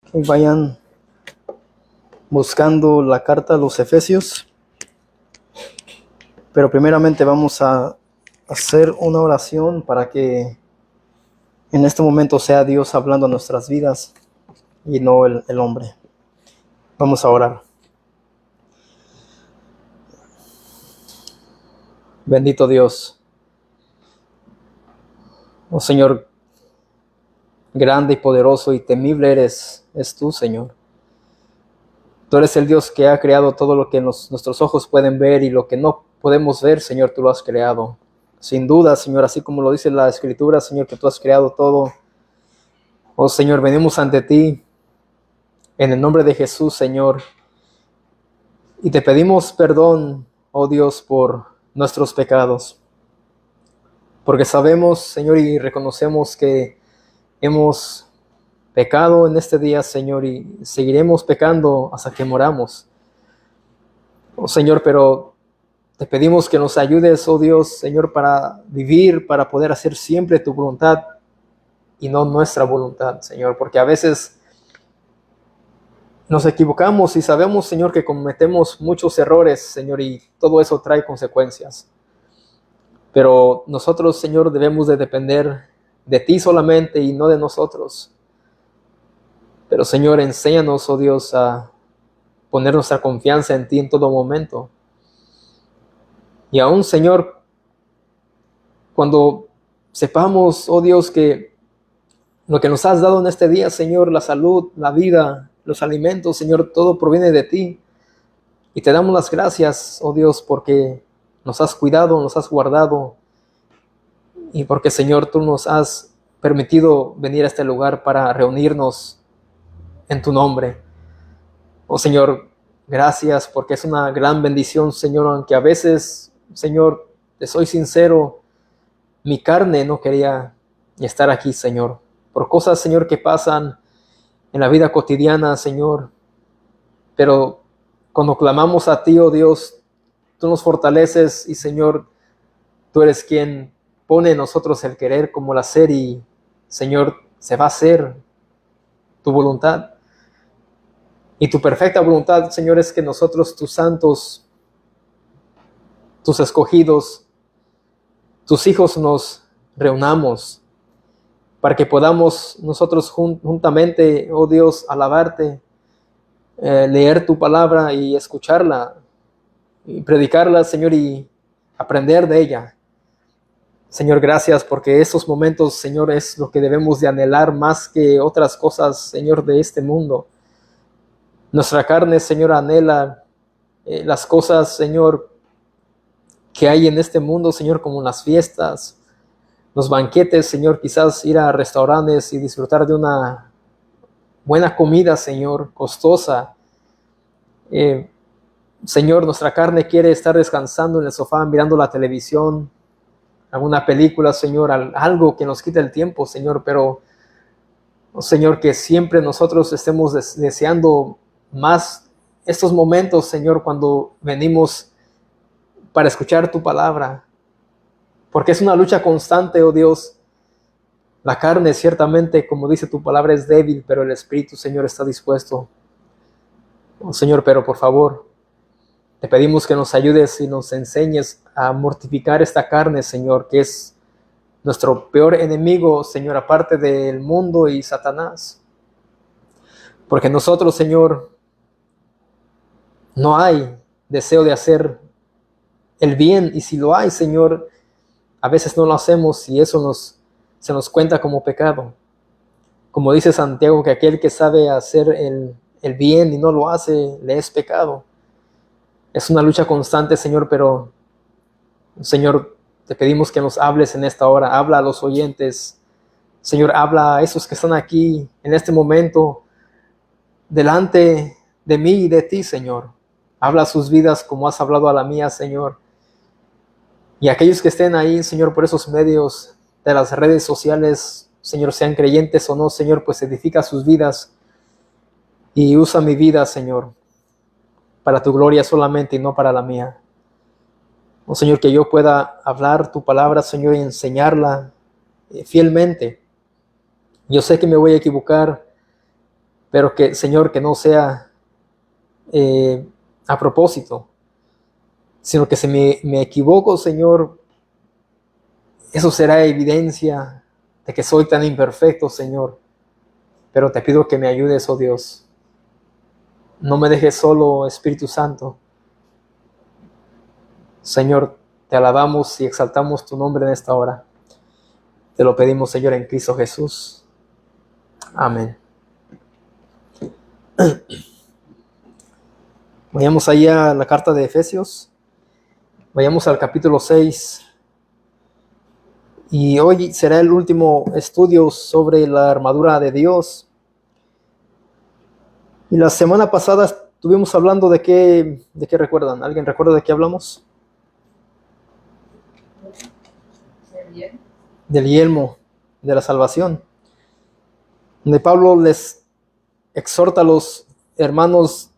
Que vayan buscando la carta a los Efesios, pero primeramente vamos a hacer una oración para que en este momento sea Dios hablando a nuestras vidas y no el hombre. Vamos a orar. Bendito Dios, oh Señor, grande y poderoso y temible es tú, Señor. Tú eres el Dios que ha creado todo lo que nuestros ojos pueden ver, y lo que no podemos ver, Señor, tú lo has creado. Sin duda, Señor, así como lo dice la Escritura, Señor, que tú has creado todo. Oh Señor, venimos ante ti en el nombre de Jesús, Señor, y te pedimos perdón, oh Dios, por nuestros pecados, porque sabemos, Señor, y reconocemos que hemos pecado en este día, Señor, y seguiremos pecando hasta que moramos. Oh Señor, pero te pedimos que nos ayudes, oh Dios, Señor, para vivir, para poder hacer siempre tu voluntad y no nuestra voluntad, Señor, porque a veces nos equivocamos y sabemos, Señor, que cometemos muchos errores, Señor, y todo eso trae consecuencias. Pero nosotros, Señor, debemos de depender de ti solamente y no de nosotros. Pero, Señor, enséñanos, oh Dios, a poner nuestra confianza en ti en todo momento. Y aún, Señor, cuando sepamos, oh Dios, que lo que nos has dado en este día, Señor, la salud, la vida, los alimentos, Señor, todo proviene de ti. Y te damos las gracias, oh Dios, porque nos has cuidado, nos has guardado, y porque, Señor, tú nos has permitido venir a este lugar para reunirnos en tu nombre. Oh Señor, gracias, porque es una gran bendición, Señor, aunque a veces, Señor, te soy sincero, mi carne no quería estar aquí, Señor, por cosas, Señor, que pasan en la vida cotidiana, Señor. Pero cuando clamamos a ti, oh Dios, tú nos fortaleces y, Señor, tú eres quien pone en nosotros el querer como el hacer, y, Señor, se va a hacer tu voluntad. Y tu perfecta voluntad, Señor, es que nosotros, tus santos, tus escogidos, tus hijos, nos reunamos para que podamos nosotros juntamente, oh Dios, alabarte, leer tu palabra y escucharla y predicarla, Señor, y aprender de ella. Señor, gracias, porque esos momentos, Señor, es lo que debemos de anhelar más que otras cosas, Señor, de este mundo. Nuestra carne, Señor, anhela las cosas, Señor, que hay en este mundo, Señor, como las fiestas, los banquetes, Señor, quizás ir a restaurantes y disfrutar de una buena comida, Señor, costosa. Señor, nuestra carne quiere estar descansando en el sofá, mirando la televisión, alguna película, Señor, algo que nos quite el tiempo, Señor, pero, oh, Señor, que siempre nosotros estemos deseando más estos momentos, Señor, cuando venimos para escuchar tu palabra, porque es una lucha constante, oh Dios. La carne, ciertamente, como dice tu palabra, es débil, pero el Espíritu, Señor, está dispuesto. Oh, Señor, pero por favor, te pedimos que nos ayudes y nos enseñes a mortificar esta carne, Señor, que es nuestro peor enemigo, Señor, aparte del mundo y Satanás. Porque nosotros, Señor, no hay deseo de hacer el bien, y si lo hay, Señor, a veces no lo hacemos, y eso se nos cuenta como pecado. Como dice Santiago, que aquel que sabe hacer el bien y no lo hace, le es pecado. Es una lucha constante, Señor, pero, Señor, te pedimos que nos hables en esta hora. Habla a los oyentes, Señor, habla a esos que están aquí en este momento delante de mí y de ti, Señor. Habla a sus vidas como has hablado a la mía, Señor. Y aquellos que estén ahí, Señor, por esos medios de las redes sociales, Señor, sean creyentes o no, Señor, pues edifica sus vidas y usa mi vida, Señor, para tu gloria solamente y no para la mía. Oh, Señor, que yo pueda hablar tu palabra, Señor, y enseñarla fielmente. Yo sé que me voy a equivocar, pero que, Señor, que no sea a propósito, sino que si me equivoco, Señor, eso será evidencia de que soy tan imperfecto, Señor. Pero te pido que me ayudes, oh Dios. No me dejes solo, Espíritu Santo. Señor, te alabamos y exaltamos tu nombre en esta hora. Te lo pedimos, Señor, en Cristo Jesús. Amén. Vayamos ahí a la carta de Efesios. Vayamos al capítulo 6. Y hoy será el último estudio sobre la armadura de Dios. Y la semana pasada estuvimos hablando de qué recuerdan. ¿Alguien recuerda de qué hablamos? Del yelmo de la salvación, donde Pablo les exhorta a los hermanos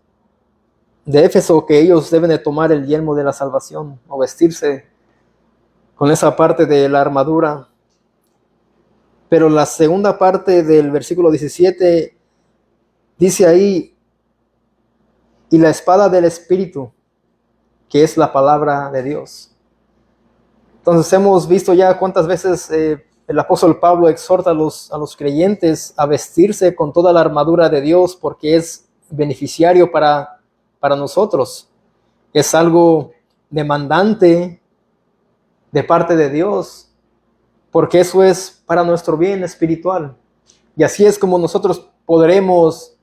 de Éfeso que ellos deben de tomar el yelmo de la salvación o vestirse con esa parte de la armadura. Pero la segunda parte del versículo 17 dice ahí, y la espada del Espíritu, que es la palabra de Dios. Entonces hemos visto ya cuántas veces el apóstol Pablo exhorta a los creyentes a vestirse con toda la armadura de Dios porque es beneficiario para nosotros. Es algo demandante de parte de Dios porque eso es para nuestro bien espiritual. Y así es como nosotros podremos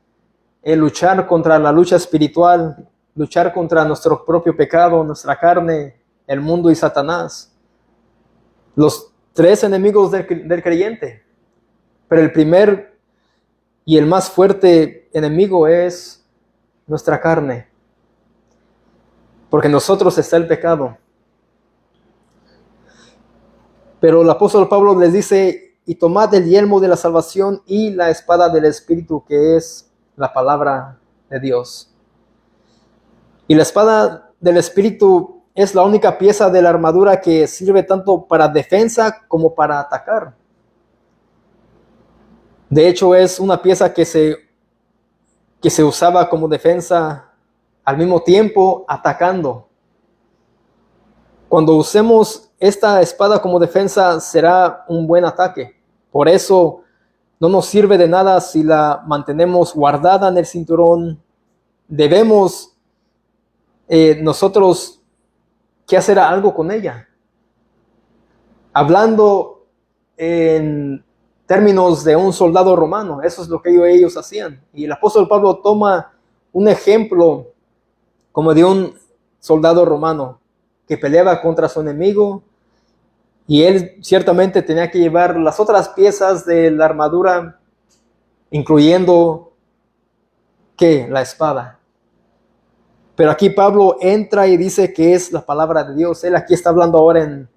luchar contra la lucha espiritual, luchar contra nuestro propio pecado, nuestra carne, el mundo y Satanás. Los tres enemigos del creyente. Pero el primer y el más fuerte enemigo es nuestra carne. Porque en nosotros está el pecado. Pero el apóstol Pablo les dice, y tomad el yelmo de la salvación y la espada del Espíritu, que es la palabra de Dios. Y la espada del Espíritu es la única pieza de la armadura que sirve tanto para defensa como para atacar. De hecho, es una pieza que se usaba como defensa al mismo tiempo atacando. Cuando usemos esta espada como defensa será un buen ataque. Por eso no nos sirve de nada si la mantenemos guardada en el cinturón. Debemos nosotros que hacer algo con ella. Hablando en términos de un soldado romano, eso es lo que ellos hacían. Y el apóstol Pablo toma un ejemplo como de un soldado romano que peleaba contra su enemigo y él ciertamente tenía que llevar las otras piezas de la armadura, incluyendo ¿qué? La espada. Pero aquí Pablo entra y dice que es la palabra de Dios. Él aquí está hablando ahora en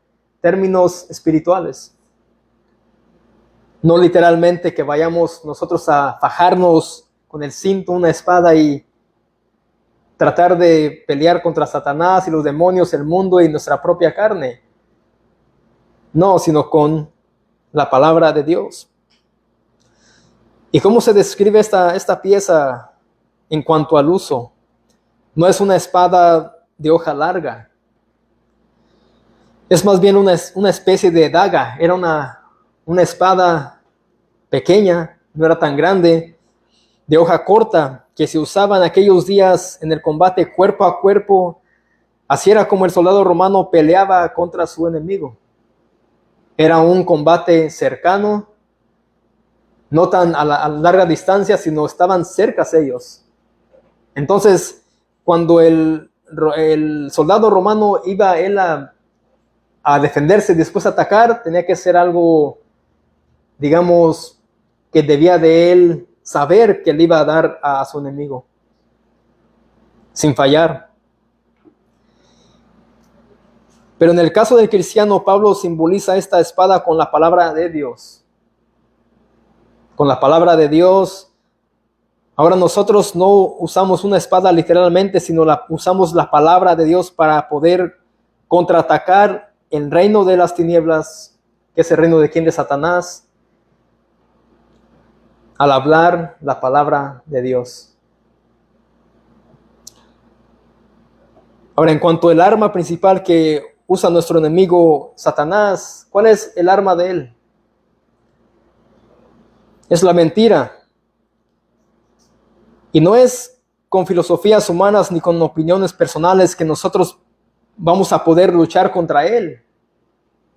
términos espirituales. No literalmente que vayamos nosotros a fajarnos con el cinto, una espada y tratar de pelear contra Satanás y los demonios, el mundo y nuestra propia carne. No, sino con la palabra de Dios. ¿Y cómo se describe esta pieza en cuanto al uso? No es una espada de hoja larga. Es más bien una especie de daga. Era una espada pequeña, no era tan grande, de hoja corta, que se usaba en aquellos días en el combate cuerpo a cuerpo. Así era como el soldado romano peleaba contra su enemigo. Era un combate cercano, no tan a larga distancia, sino estaban cerca ellos. Entonces, cuando el soldado romano iba él a defenderse y después a atacar, tenía que ser algo, digamos, que debía de él saber que le iba a dar a su enemigo, sin fallar. Pero en el caso del cristiano, Pablo simboliza esta espada con la palabra de Dios. Con la palabra de Dios. Ahora nosotros no usamos una espada literalmente, sino usamos la palabra de Dios para poder contraatacar el reino de las tinieblas, que es el reino de quién, de Satanás. al hablar la palabra de Dios. Ahora, en cuanto al arma principal que usa nuestro enemigo Satanás, ¿cuál es el arma de él? Es la mentira. Y no es con filosofías humanas ni con opiniones personales que nosotros vamos a poder luchar contra él,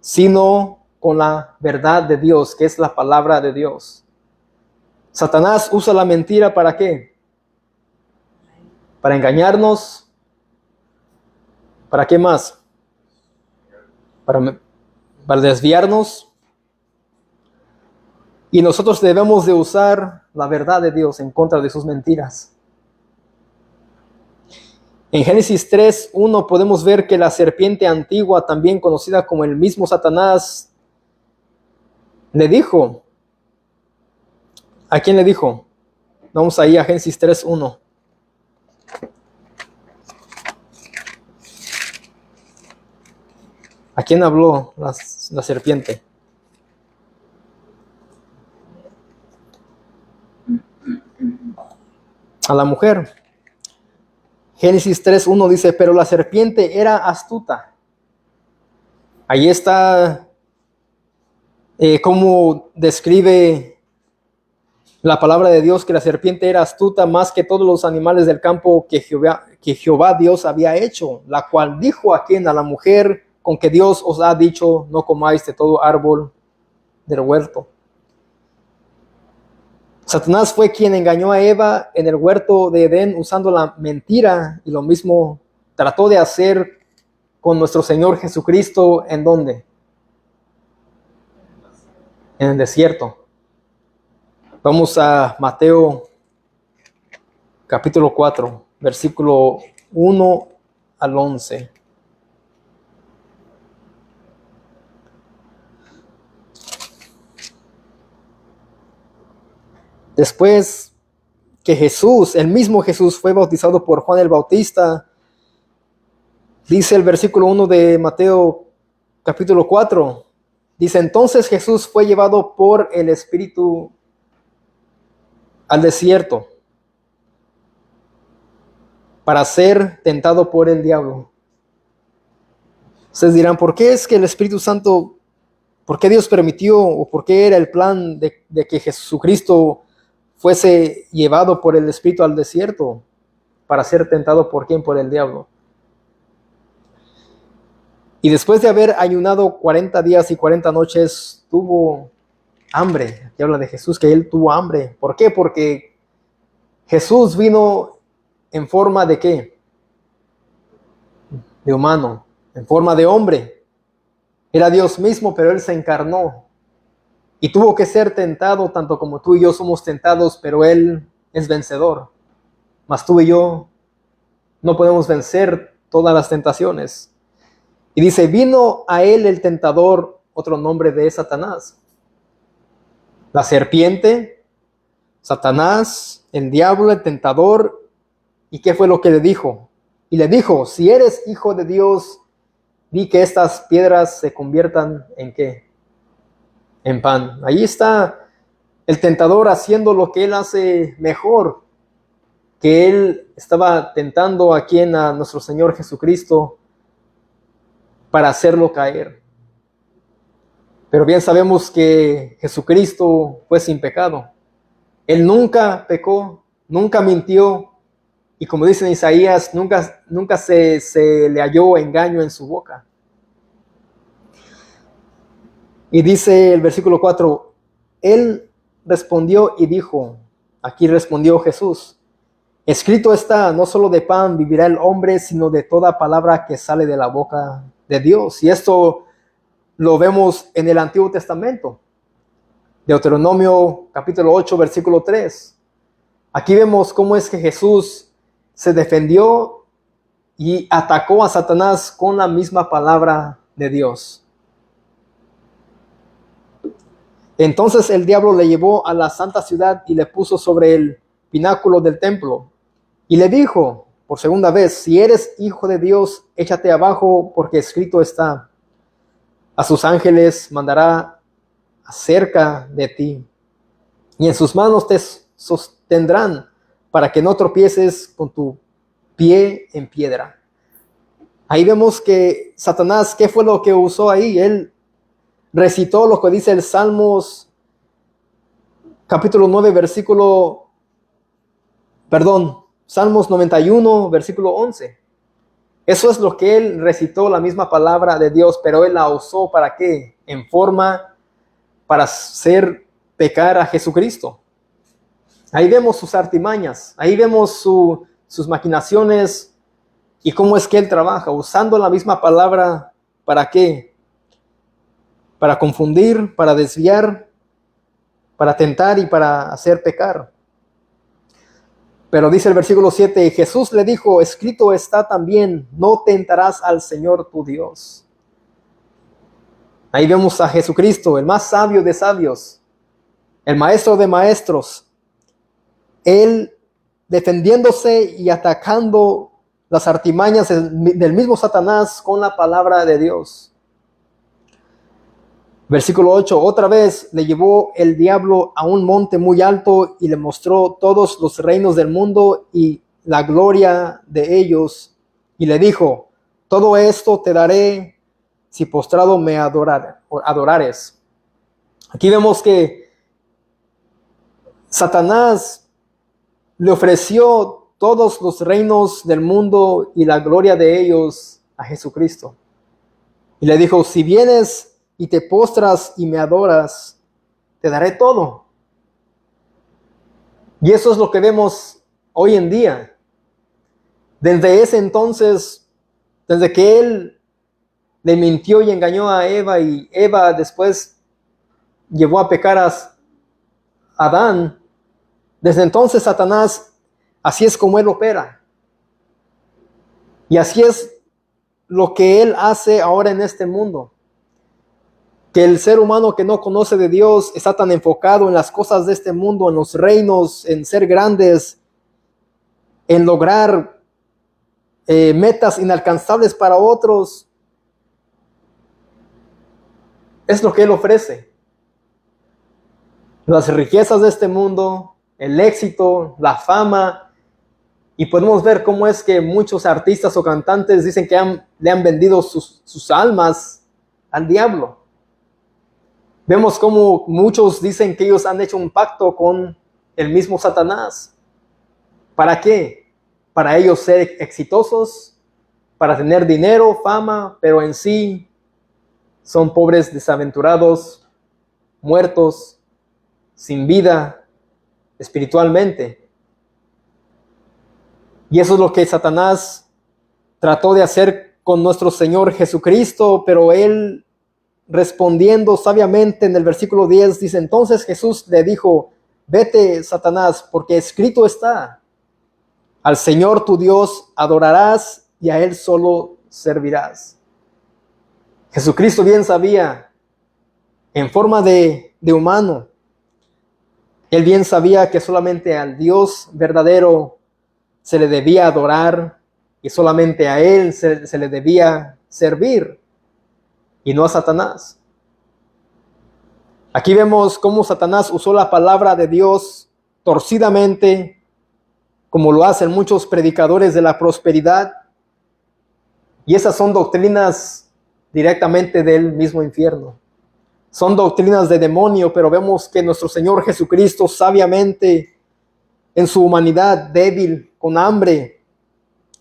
sino con la verdad de Dios, que es la palabra de Dios. Satanás usa la mentira ¿para qué? Para engañarnos. ¿Para qué más? Para desviarnos. Y nosotros debemos de usar la verdad de Dios en contra de sus mentiras. En Génesis 3:1 podemos ver que la serpiente antigua, también conocida como el mismo Satanás, le dijo. ¿A quién le dijo? Vamos ahí a Génesis 3:1. ¿A quién habló la serpiente? A la mujer. Génesis 3:1 dice, pero la serpiente era astuta. Ahí está cómo describe la palabra de Dios que la serpiente era astuta más que todos los animales del campo que Jehová Dios había hecho, la cual dijo a la mujer, con que Dios os ha dicho, no comáis de todo árbol del huerto. Satanás fue quien engañó a Eva en el huerto de Edén usando la mentira, y lo mismo trató de hacer con nuestro Señor Jesucristo. ¿En dónde? En el desierto. Vamos a Mateo capítulo 4, versículo 1 al 11. Después que Jesús, el mismo Jesús, fue bautizado por Juan el Bautista, dice el versículo 1 de Mateo capítulo 4, dice, entonces Jesús fue llevado por el Espíritu al desierto para ser tentado por el diablo. Ustedes dirán, ¿por qué es que el Espíritu Santo, por qué Dios permitió o por qué era el plan de que Jesucristo fuese llevado por el Espíritu al desierto para ser tentado por quién? Por el diablo. Y después de haber ayunado 40 días y 40 noches, tuvo hambre. Aquí habla de Jesús, que él tuvo hambre. ¿Por qué? Porque Jesús vino en forma de ¿qué? De humano, en forma de hombre. Era Dios mismo, pero él se encarnó. Y tuvo que ser tentado, tanto como tú y yo somos tentados, pero él es vencedor. Mas tú y yo no podemos vencer todas las tentaciones. Y dice, vino a él el tentador, otro nombre de Satanás. La serpiente, Satanás, el diablo, el tentador. ¿Y qué fue lo que le dijo? Y le dijo, si eres hijo de Dios, di que estas piedras se conviertan ¿en qué? En pan. Ahí está el tentador haciendo lo que él hace mejor, que él estaba tentando a nuestro Señor Jesucristo para hacerlo caer. Pero bien sabemos que Jesucristo fue sin pecado. Él nunca pecó, nunca mintió, y como dice en Isaías, nunca se le halló engaño en su boca. Y dice el versículo 4, él respondió y dijo, aquí respondió Jesús, escrito está, no solo de pan vivirá el hombre, sino de toda palabra que sale de la boca de Dios. Y esto lo vemos en el Antiguo Testamento. Deuteronomio capítulo 8, versículo 3. Aquí vemos cómo es que Jesús se defendió y atacó a Satanás con la misma palabra de Dios. Entonces el diablo le llevó a la santa ciudad y le puso sobre el pináculo del templo. Y le dijo por segunda vez, si eres hijo de Dios, échate abajo, porque escrito está, a sus ángeles mandará acerca de ti, y en sus manos te sostendrán para que no tropieces con tu pie en piedra. Ahí vemos que Satanás, ¿qué fue lo que usó ahí? Él recitó lo que dice el Salmos capítulo 9, Salmos 91, versículo 11. Eso es lo que él recitó, la misma palabra de Dios, pero él la usó ¿para qué? En forma para hacer pecar a Jesucristo. Ahí vemos sus artimañas, ahí vemos sus maquinaciones y cómo es que él trabaja, usando la misma palabra ¿para qué? Para confundir, para desviar, para tentar y para hacer pecar. Pero dice el versículo 7, Jesús le dijo, escrito está también, no tentarás al Señor tu Dios. Ahí vemos a Jesucristo, el más sabio de sabios, el maestro de maestros, él defendiéndose y atacando las artimañas del mismo Satanás con la palabra de Dios. Versículo 8, otra vez le llevó el diablo a un monte muy alto y le mostró todos los reinos del mundo y la gloria de ellos. Y le dijo, todo esto te daré si postrado me adorares. Aquí vemos que Satanás le ofreció todos los reinos del mundo y la gloria de ellos a Jesucristo. Y le dijo, si vienes y te postras y me adoras, te daré todo. Y eso es lo que vemos hoy en día. Desde ese entonces, desde que él le mintió y engañó a Eva y Eva después llevó a pecar a Adán, desde entonces Satanás, así es como él opera. Y así es lo que él hace ahora en este mundo. Que el ser humano que no conoce de Dios está tan enfocado en las cosas de este mundo, en los reinos, en ser grandes, en lograr metas inalcanzables para otros. Es lo que él ofrece. Las riquezas de este mundo, el éxito, la fama. Y podemos ver cómo es que muchos artistas o cantantes dicen que le han vendido sus almas al diablo. Vemos cómo muchos dicen que ellos han hecho un pacto con el mismo Satanás. ¿Para qué? Para ellos ser exitosos, para tener dinero, fama, pero en sí son pobres, desaventurados, muertos, sin vida espiritualmente. Y eso es lo que Satanás trató de hacer con nuestro Señor Jesucristo, pero él respondiendo sabiamente en el versículo 10 dice, entonces Jesús le dijo, vete, Satanás, porque escrito está, al Señor tu Dios adorarás y a Él solo servirás. Jesucristo bien sabía, en forma de humano, Él bien sabía que solamente al Dios verdadero se le debía adorar y solamente a Él se le debía servir. Y no a Satanás. Aquí vemos cómo Satanás usó la palabra de Dios torcidamente, como lo hacen muchos predicadores de la prosperidad. Y esas son doctrinas directamente del mismo infierno. Son doctrinas de demonio, pero vemos que nuestro Señor Jesucristo sabiamente, en su humanidad débil, con hambre,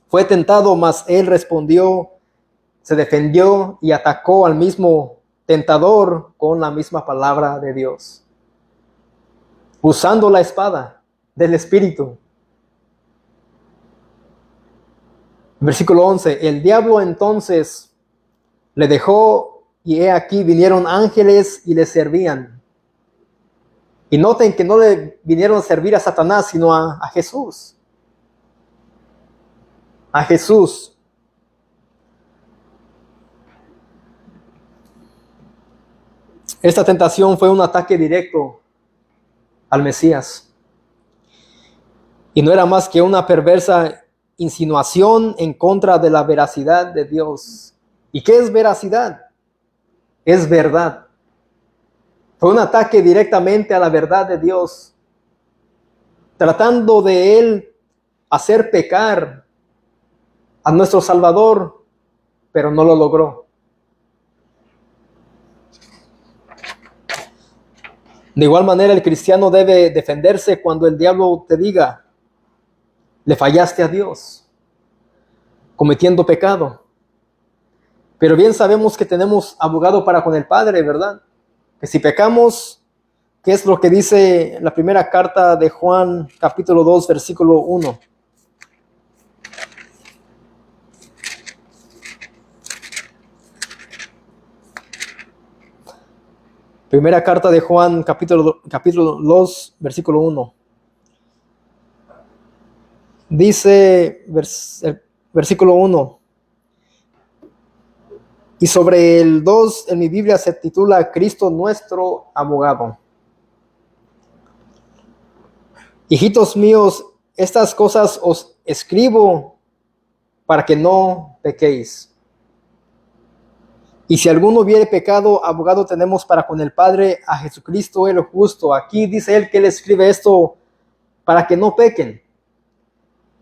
fue tentado, mas Él respondió, se defendió y atacó al mismo tentador con la misma palabra de Dios, usando la espada del Espíritu. Versículo 11, el diablo entonces le dejó y he aquí vinieron ángeles y le servían. Y noten que no le vinieron a servir a Satanás, sino a Jesús. A Jesús. Esta tentación fue un ataque directo al Mesías. Y no era más que una perversa insinuación en contra de la veracidad de Dios. ¿Y qué es veracidad? Es verdad. Fue un ataque directamente a la verdad de Dios, tratando de él hacer pecar a nuestro Salvador, pero no lo logró. De igual manera, el cristiano debe defenderse cuando el diablo te diga, le fallaste a Dios, cometiendo pecado. Pero bien sabemos que tenemos abogado para con el Padre, ¿verdad? Que si pecamos, ¿qué es lo que dice la primera carta de Juan, capítulo 2, versículo 1? Primera carta de Juan, capítulo 2, versículo 1. Dice, versículo 1. Y sobre el 2 en mi Biblia se titula Cristo nuestro abogado. Hijitos míos, estas cosas os escribo para que no pequéis. Y si alguno hubiere pecado, abogado tenemos para con el Padre a Jesucristo el justo. Aquí dice él que él escribe esto para que no pequen.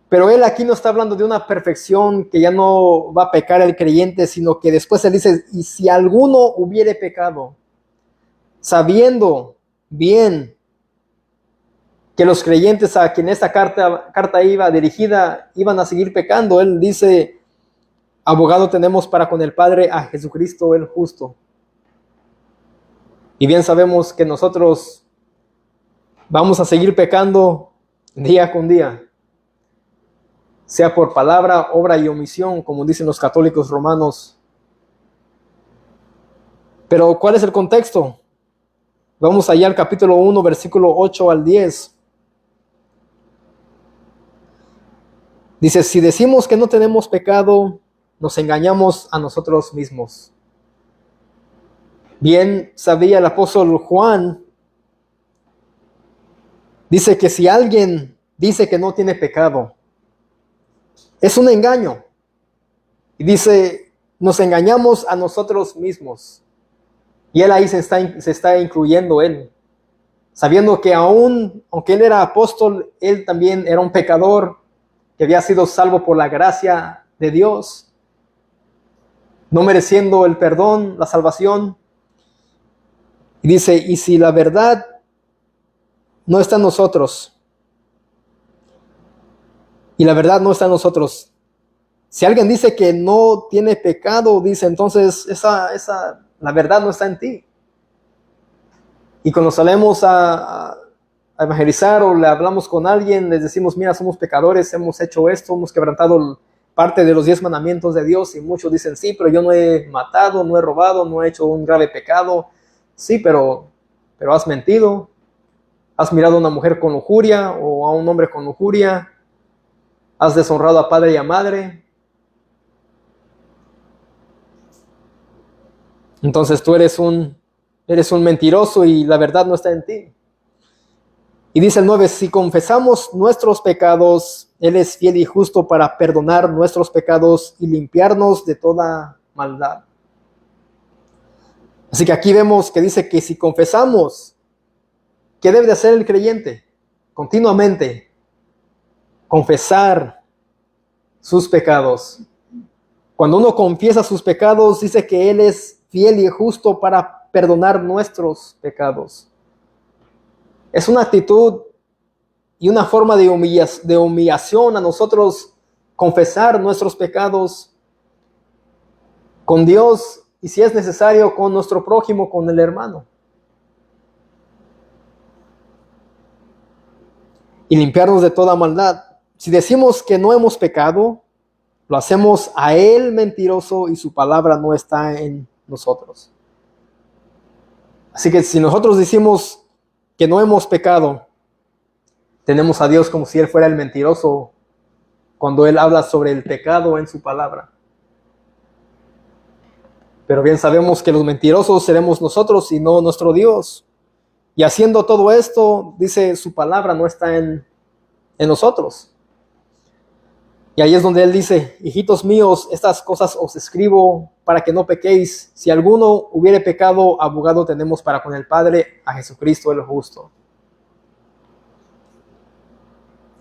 Pero él aquí no está hablando de una perfección que ya no va a pecar el creyente, sino que después él dice, y si alguno hubiere pecado, sabiendo bien que los creyentes a quien esta carta iba dirigida, iban a seguir pecando, él dice, abogado tenemos para con el Padre a Jesucristo el justo. Y bien sabemos que nosotros vamos a seguir pecando día con día, sea por palabra, obra y omisión, como dicen los católicos romanos. Pero ¿cuál es el contexto? Vamos allá al capítulo 1, versículo 8 al 10. Dice, si decimos que no tenemos pecado, nos engañamos a nosotros mismos. Bien sabía el apóstol Juan, dice que si alguien dice que no tiene pecado, es un engaño. Y dice, nos engañamos a nosotros mismos. Y él ahí se está incluyendo él, sabiendo que aunque él era apóstol, él también era un pecador que había sido salvo por la gracia de Dios, no mereciendo el perdón, la salvación. Y dice, y si la verdad no está en nosotros, y la verdad no está en nosotros, si alguien dice que no tiene pecado, dice, entonces la verdad no está en ti. Y cuando salimos a evangelizar o le hablamos con alguien, les decimos, mira, somos pecadores, hemos hecho esto, hemos quebrantado parte de los 10 mandamientos de Dios, y muchos dicen, sí, pero yo no he matado, no he robado, no he hecho un grave pecado. Sí, pero has mentido, has mirado a una mujer con lujuria o a un hombre con lujuria, has deshonrado a padre y a madre. Entonces tú eres un mentiroso y la verdad no está en ti. Y dice el 9, si confesamos nuestros pecados, Él es fiel y justo para perdonar nuestros pecados y limpiarnos de toda maldad. Así que aquí vemos que dice que si confesamos, ¿qué debe de hacer el creyente? Continuamente confesar sus pecados. Cuando uno confiesa sus pecados, dice que Él es fiel y justo para perdonar nuestros pecados. Es una actitud y una forma de humillación a nosotros confesar nuestros pecados con Dios y, si es necesario, con nuestro prójimo, con el hermano. Y limpiarnos de toda maldad. Si decimos que no hemos pecado, lo hacemos a Él mentiroso y su palabra no está en nosotros. Así que si nosotros decimos que no hemos pecado, tenemos a Dios como si Él fuera el mentiroso cuando Él habla sobre el pecado en su palabra. Pero bien sabemos que los mentirosos seremos nosotros y no nuestro Dios. Y haciendo todo esto, dice, su palabra no está en nosotros. Y ahí es donde él dice: hijitos míos, estas cosas os escribo para que no pequéis. Si alguno hubiere pecado, abogado tenemos para con el Padre, a Jesucristo el justo.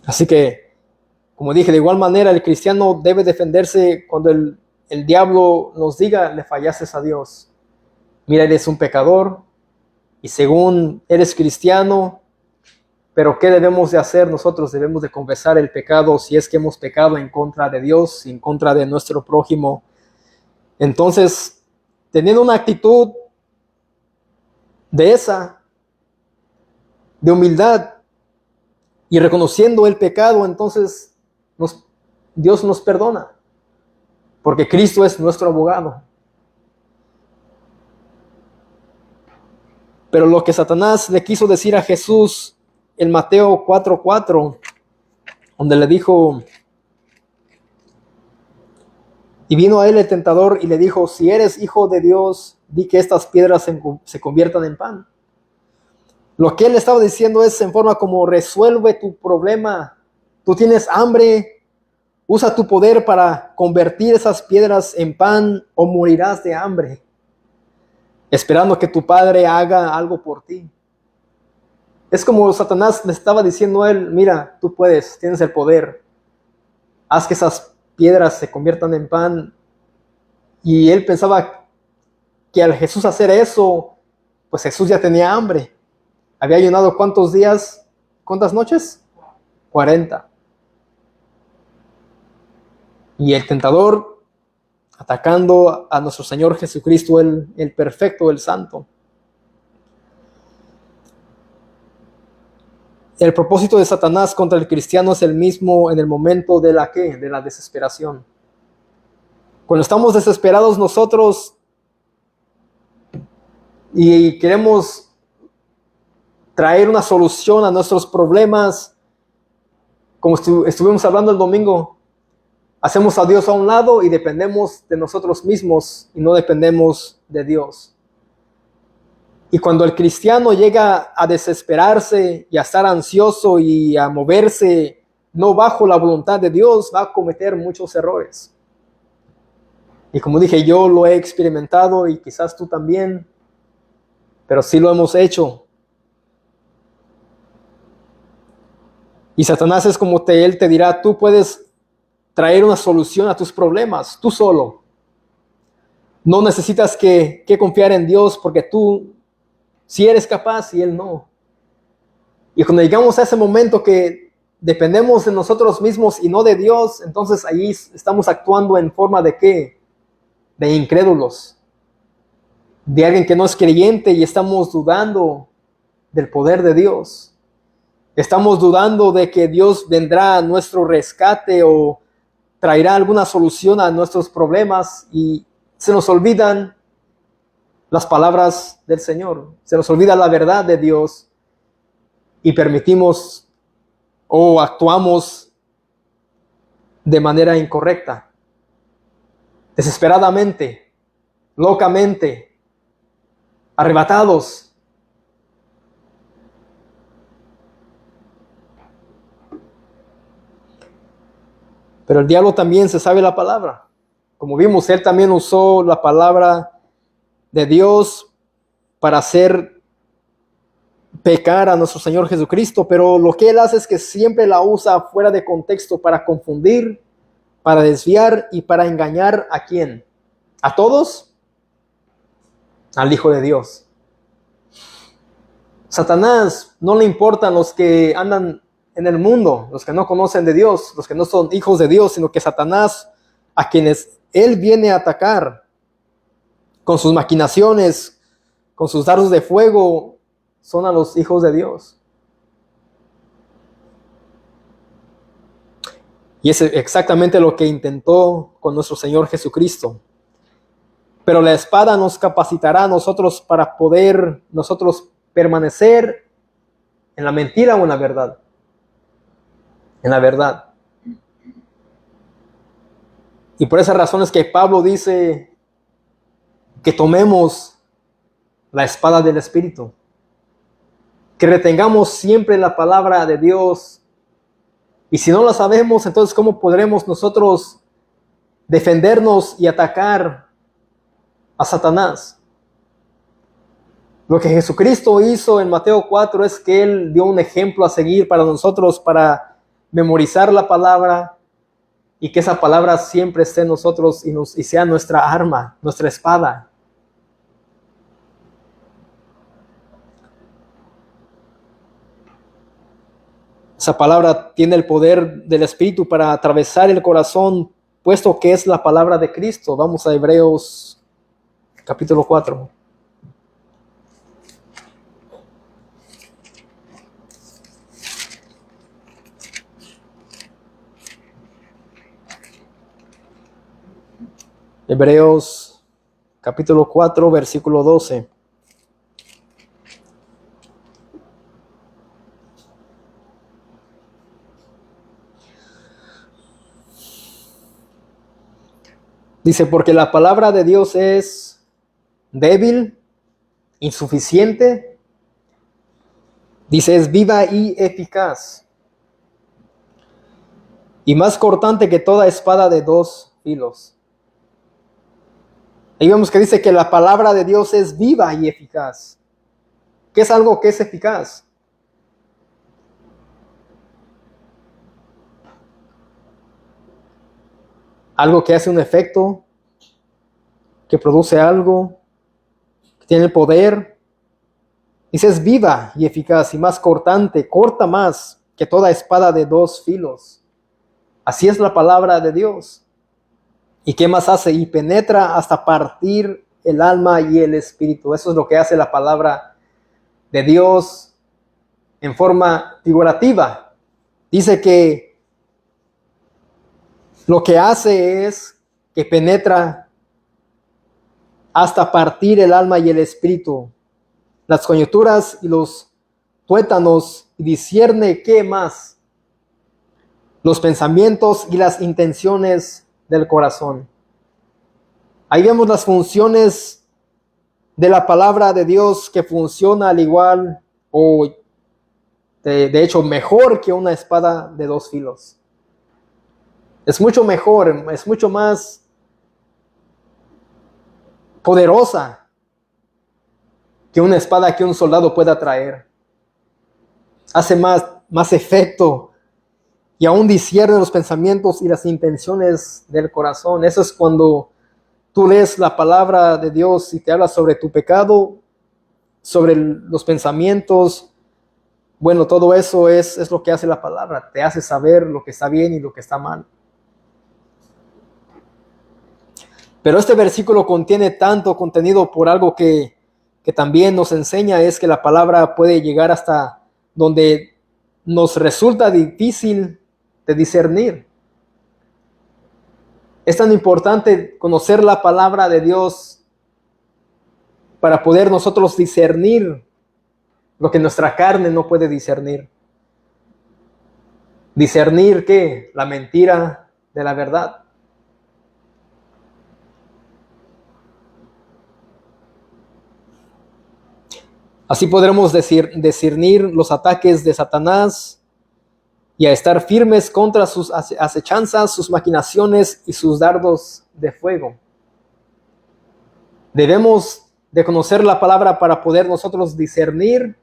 Así que, como dije, de igual manera el cristiano debe defenderse cuando el diablo nos diga: le fallaste a Dios. Mira, eres un pecador y según eres cristiano, pero ¿qué debemos de hacer nosotros? Debemos de confesar el pecado si es que hemos pecado en contra de Dios, en contra de nuestro prójimo. Entonces, teniendo una actitud de humildad y reconociendo el pecado, entonces Dios nos perdona, porque Cristo es nuestro abogado. Pero lo que Satanás le quiso decir a Jesús en Mateo 4:4, donde le dijo: y vino a él el tentador y le dijo: si eres hijo de Dios, di que estas piedras se conviertan en pan. Lo que él estaba diciendo es en forma como: resuelve tu problema. Tú tienes hambre, usa tu poder para convertir esas piedras en pan o morirás de hambre, esperando que tu padre haga algo por ti. Es como Satanás le estaba diciendo a él: mira, tú puedes, tienes el poder, haz que esas piedras se conviertan en pan. Y él pensaba que al Jesús hacer eso, pues Jesús ya tenía hambre. Había ayunado ¿cuántos días? ¿Cuántas noches? 40. Y el tentador atacando a nuestro Señor Jesucristo, el perfecto, el santo. El propósito de Satanás contra el cristiano es el mismo en el momento de la desesperación. Cuando estamos desesperados nosotros y queremos traer una solución a nuestros problemas, como estuvimos hablando el domingo, hacemos a Dios a un lado y dependemos de nosotros mismos y no dependemos de Dios. Y cuando el cristiano llega a desesperarse y a estar ansioso y a moverse no bajo la voluntad de Dios, va a cometer muchos errores. Y como dije, yo lo he experimentado y quizás tú también, pero sí lo hemos hecho. Y Satanás es como él te dirá: tú puedes traer una solución a tus problemas, tú solo. No necesitas que confiar en Dios, porque tú sí eres capaz y Él no. Y cuando llegamos a ese momento que dependemos de nosotros mismos y no de Dios, entonces ahí estamos actuando en forma de ¿qué? De incrédulos, de alguien que no es creyente, y estamos dudando del poder de Dios. Estamos dudando de que Dios vendrá a nuestro rescate o traerá alguna solución a nuestros problemas, y se nos olvidan las palabras del Señor, se nos olvida la verdad de Dios y permitimos o actuamos de manera incorrecta, desesperadamente, locamente, arrebatados. Pero el diablo también se sabe la palabra. Como vimos, él también usó la palabra de Dios para hacer pecar a nuestro Señor Jesucristo, pero lo que él hace es que siempre la usa fuera de contexto para confundir, para desviar y para engañar ¿a quién? ¿A todos? Al Hijo de Dios. Satanás no le importan los que andan en el mundo, los que no conocen de Dios, los que no son hijos de Dios, sino que Satanás, a quienes él viene a atacar con sus maquinaciones, con sus dardos de fuego, son a los hijos de Dios. Y es exactamente lo que intentó con nuestro Señor Jesucristo. Pero la espada nos capacitará a nosotros para poder nosotros permanecer en la mentira o en la verdad. En la verdad. Y por esa razón es que Pablo dice que tomemos la espada del Espíritu, que retengamos siempre la palabra de Dios Y si no la sabemos, entonces ¿cómo podremos nosotros defendernos y atacar a Satanás? Lo que Jesucristo hizo en Mateo 4 es que Él dio un ejemplo a seguir para nosotros, para memorizar la palabra y que esa palabra siempre esté en nosotros y sea nuestra arma, nuestra espada. Esa palabra tiene el poder del Espíritu para atravesar el corazón, puesto que es la palabra de Cristo. Vamos a Hebreos capítulo 4. Hebreos capítulo 4, versículo 12. Dice, porque la palabra de Dios es débil, insuficiente. Dice, es viva y eficaz, y más cortante que toda espada de dos filos. Ahí vemos que dice que la palabra de Dios es viva y eficaz. ¿Qué es algo que es eficaz? Algo que hace un efecto, que produce algo, que tiene poder. Dice, es viva y eficaz y más cortante, corta más que toda espada de dos filos. Así es la palabra de Dios. ¿Y qué más hace? Y penetra hasta partir el alma y el espíritu. Eso es lo que hace la palabra de Dios en forma figurativa. Dice que lo que hace es que penetra hasta partir el alma y el espíritu, las coyunturas y los tuétanos, y discierne, ¿qué más? Los pensamientos y las intenciones del corazón. Ahí vemos las funciones de la palabra de Dios, que funciona al igual o de hecho mejor que una espada de dos filos. Es mucho mejor, es mucho más poderosa que una espada que un soldado pueda traer. Hace más efecto y aún discierne los pensamientos y las intenciones del corazón. Eso es cuando tú lees la palabra de Dios y te habla sobre tu pecado, sobre los pensamientos. Bueno, todo eso es lo que hace la palabra. Te hace saber lo que está bien y lo que está mal. Pero este versículo contiene tanto contenido por algo que también nos enseña, es que la palabra puede llegar hasta donde nos resulta difícil de discernir. Es tan importante conocer la palabra de Dios para poder nosotros discernir lo que nuestra carne no puede discernir. ¿Discernir qué? La mentira de la verdad. Así podremos discernir los ataques de Satanás y a estar firmes contra sus acechanzas, sus maquinaciones y sus dardos de fuego. Debemos de conocer la palabra para poder nosotros discernir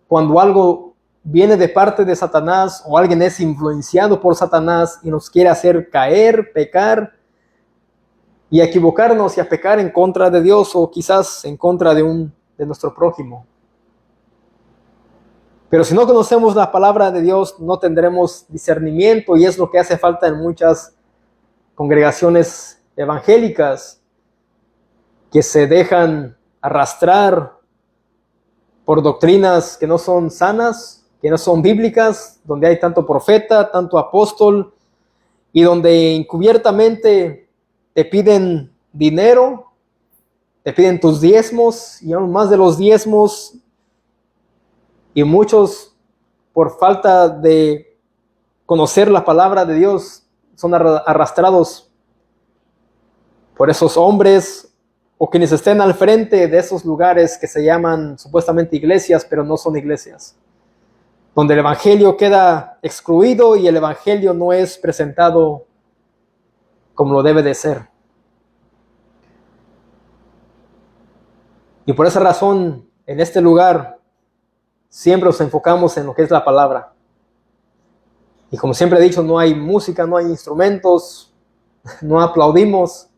cuando algo viene de parte de Satanás o alguien es influenciado por Satanás y nos quiere hacer caer, pecar y equivocarnos y a pecar en contra de Dios o quizás en contra de nuestro prójimo. Pero si no conocemos la palabra de Dios, no tendremos discernimiento, y es lo que hace falta en muchas congregaciones evangélicas que se dejan arrastrar por doctrinas que no son sanas, que no son bíblicas, donde hay tanto profeta, tanto apóstol, y donde encubiertamente te piden dinero, te piden tus diezmos y aún más de los diezmos, y muchos por falta de conocer la palabra de Dios son arrastrados por esos hombres o quienes estén al frente de esos lugares que se llaman supuestamente iglesias, pero no son iglesias. donde el evangelio queda excluido y el evangelio no es presentado como lo debe de ser. Y por esa razón, en este lugar, siempre nos enfocamos en lo que es la palabra. Y como siempre he dicho, no hay música, no hay instrumentos, no aplaudimos,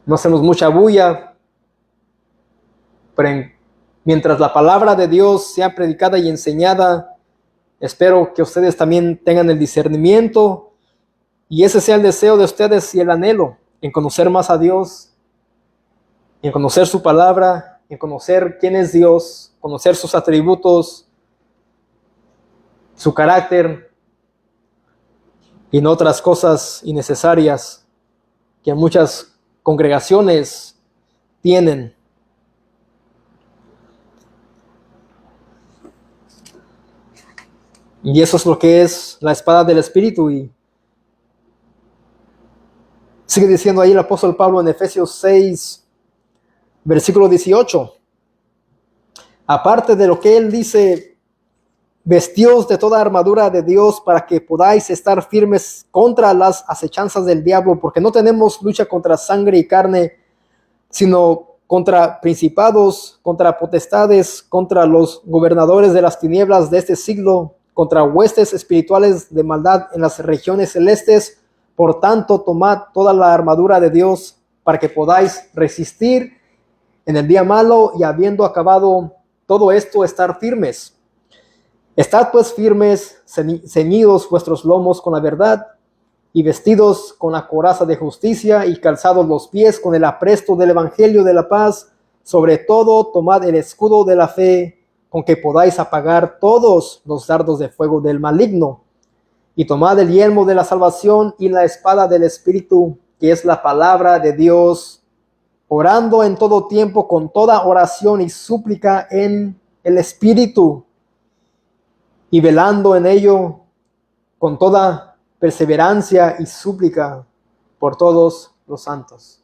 no hacemos mucha bulla, pero mientras la palabra de Dios sea predicada y enseñada, espero que ustedes también tengan el discernimiento y ese sea el deseo de ustedes y el anhelo en conocer más a Dios, en conocer su palabra, en conocer quién es Dios, conocer sus atributos, su carácter y no otras cosas innecesarias que muchas congregaciones tienen. Y eso es lo que es la espada del Espíritu. Y sigue diciendo ahí el apóstol Pablo en Efesios 6, versículo 18. Aparte de lo que él dice, vestíos de toda armadura de Dios para que podáis estar firmes contra las acechanzas del diablo, porque no tenemos lucha contra sangre y carne, sino contra principados, contra potestades, contra los gobernadores de las tinieblas de este siglo, contra huestes espirituales de maldad en las regiones celestes. Por tanto, tomad toda la armadura de Dios para que podáis resistir en el día malo y habiendo acabado todo esto, estar firmes. Estad pues firmes, ceñidos vuestros lomos con la verdad y vestidos con la coraza de justicia y calzados los pies con el apresto del evangelio de la paz. Sobre todo, tomad el escudo de la fe con que podáis apagar todos los dardos de fuego del maligno. Y tomad el yelmo de la salvación y la espada del Espíritu, que es la palabra de Dios, orando en todo tiempo con toda oración y súplica en el Espíritu, y velando en ello con toda perseverancia y súplica por todos los santos.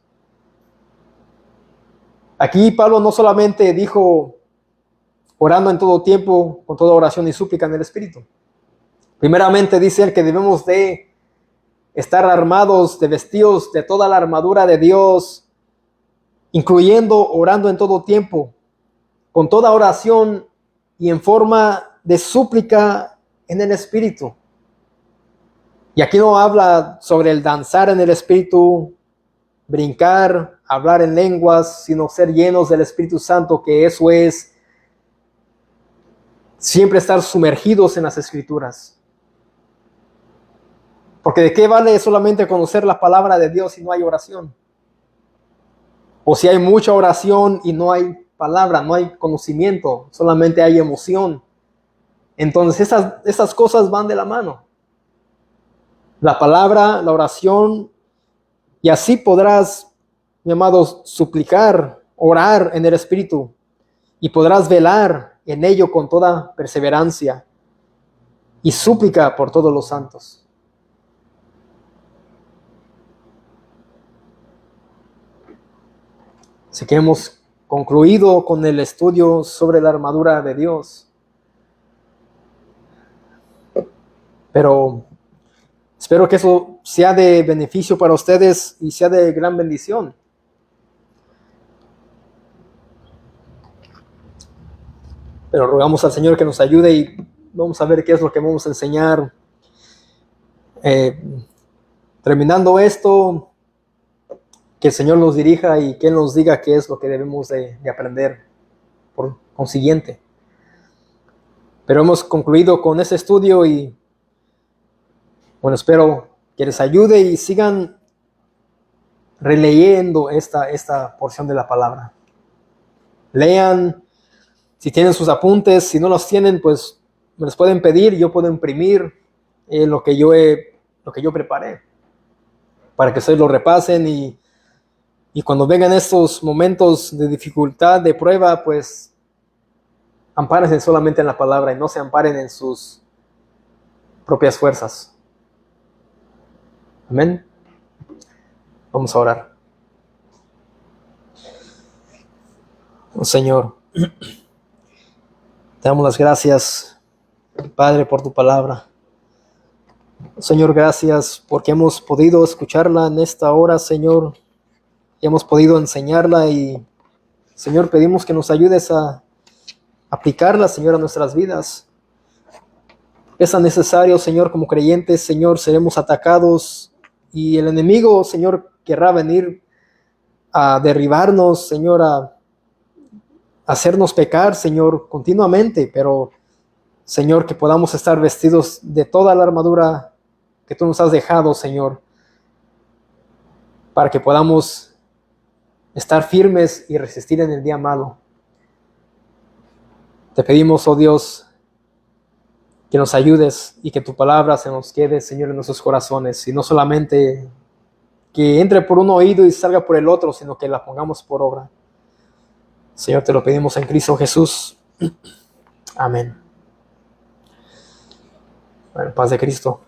Aquí Pablo no solamente dijo orando en todo tiempo con toda oración y súplica en el Espíritu. Primeramente dice él que debemos de estar armados, de vestidos de toda la armadura de Dios, incluyendo orando en todo tiempo, con toda oración y en forma de súplica en el Espíritu. Y aquí no habla sobre el danzar en el Espíritu, brincar, hablar en lenguas, sino ser llenos del Espíritu Santo, que eso es siempre estar sumergidos en las Escrituras. Porque ¿de qué vale solamente conocer la palabra de Dios si no hay oración? O si hay mucha oración y no hay palabra, no hay conocimiento, solamente hay emoción. Entonces esas cosas van de la mano. La palabra, la oración, y así podrás, mi amado, suplicar, orar en el Espíritu, y podrás velar en ello con toda perseverancia y súplica por todos los santos. Así que hemos concluido con el estudio sobre la armadura de Dios. Pero espero que eso sea de beneficio para ustedes y sea de gran bendición. Pero rogamos al Señor que nos ayude y vamos a ver qué es lo que vamos a enseñar. Terminando esto, que el Señor nos dirija y que Él nos diga qué es lo que debemos de aprender por consiguiente. Pero hemos concluido con este estudio y bueno, espero que les ayude y sigan releyendo esta porción de la palabra. Lean, si tienen sus apuntes, si no los tienen, pues me los pueden pedir, yo puedo imprimir lo que yo preparé para que ustedes lo repasen y cuando vengan estos momentos de dificultad, de prueba, pues ampárense solamente en la palabra y no se amparen en sus propias fuerzas. Amén. Vamos a orar. Oh, Señor, te damos las gracias Padre, por tu palabra. Señor, gracias porque hemos podido escucharla en esta hora, Señor. Y hemos podido enseñarla y, Señor, pedimos que nos ayudes a aplicarla, Señor, a nuestras vidas. Es necesario, Señor, como creyentes, Señor, seremos atacados y el enemigo, Señor, querrá venir a derribarnos, Señor, a hacernos pecar, Señor, continuamente, pero, Señor, que podamos estar vestidos de toda la armadura que tú nos has dejado, Señor, para que podamos estar firmes y resistir en el día malo. Te pedimos, oh Dios, que nos ayudes y que tu palabra se nos quede, Señor, en nuestros corazones, y no solamente que entre por un oído y salga por el otro, sino que la pongamos por obra. Señor, te lo pedimos en Cristo Jesús. Amén. Bueno, paz de Cristo.